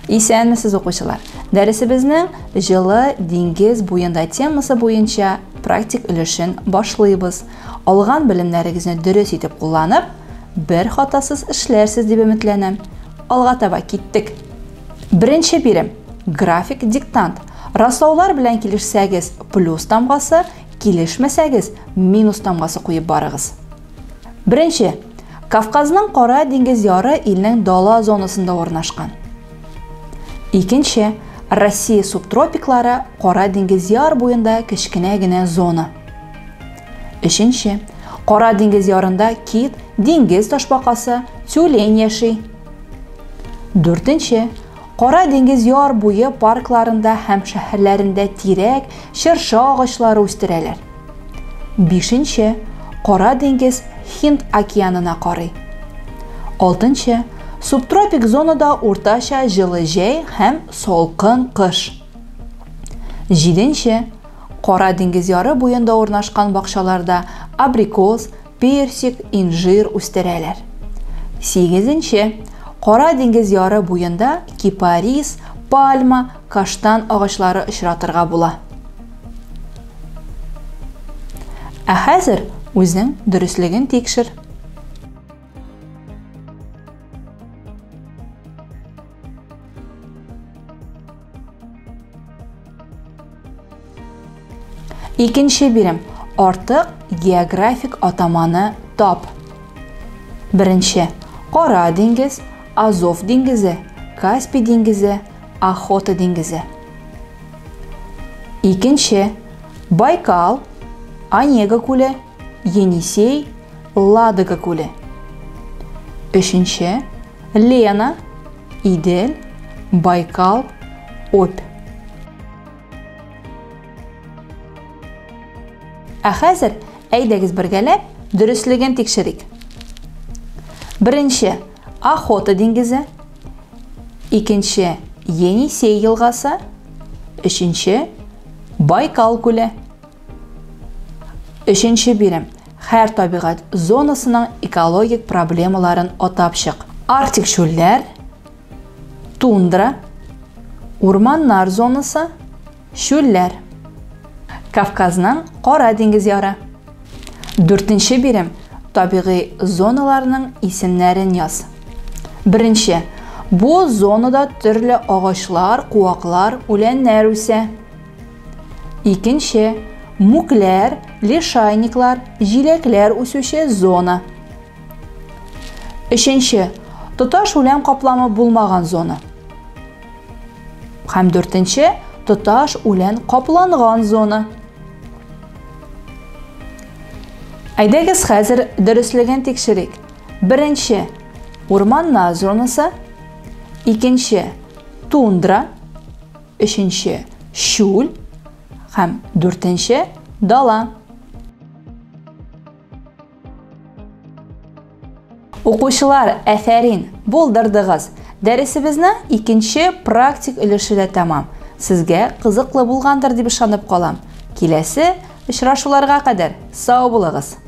Исәнмесез укучылар. Дәресебезнең жылы диңгез буенда темасы буенча практик өлешен башлыйбыз. Алган белемнәрегезне дөрес итеп кулланып, бер хатасыз эшләрсез дип өметләнәм. Алга таба киттек. Беренче бирем. График диктант. Раслаулар белән килешсәгез, плюс тамгасы, килешмәсәгез, минус тамгасы куеп барыгыз. Беренче. Кавказның Кара диңгез яры илнең дала зонасында урнашкан. Икенче. Россия субтропиклары Кара диңгез яр буенда кечкенә генә зона. Өченче. Кара диңгез ярында кит, диңгез ташбакасы, тюлень яши. Дүртенче. Кара диңгез яр буе паркларында һәм шәһәрләрендә тирәк, шырша агачлары үстерәләр. Бишенче. Кара диңгез Һинд океанына карый. Алтынчы. Субтропик зонада уртача җылы җәй һәм салкын кыш. Җиденче. Кара диңгез яры буенда урнашкан бакчаларда абрикос, персик, инжир үстерәләр. Сигезенче. Кара диңгез яры буенда кипарис, пальма, каштан агачлары очратырга була. Ә хәзер үзең дөрестлеген тикшер. Икенче бирем. Артык географик атаманы тап. Беренче. Кара диңгез, Азов диңгезе, Каспий диңгезе, Охота диңгезе. Икенче. Байкал, Онега күле, Енисей, Ладога күле. Өченче. Лена, Идел, Байкал, Обь. Ә хәзер әйдәгез бергәләп дөрестлеген тикшерик. Беренче. Охота диңгезе. Икенче. Енисей елгасы. Өченче. Байкал күле. Өченче бирем. Һәр табигать зонасының экологик проблемаларын атап чык. Арктик чүлләр, тундра, урманнар зонасы, чүлләр. Кавказның Кара диңгез яры. Дүртенче бирем. Табигый зоналарның исемнәрен яз. Беренче. Бу зонада төрле агачлар, куаклар, үләннәр үсә. Икенче. Мүкләр, лишайниклар, җиләкләр үсүче зона. Өченче. Тоташ үлән капламы булмаган зона. Һәм дүртенче. Тоташ үлән капланган зона. Әйдәгез хәзер дөрестлеген тикшерик. Беренче. Урманнар зонасы. Икенче. Тундра. Өченче. Чүл. Һәм дүртенче. Дала. Укучылар, әфәрин, булдырдыгыз. Дәресебезне икенче практик өлеше тәмам. Сезгә кызыклы булгандыр дип ышанып калам. Киләсе очрашуларга кадәр сау булыгыз.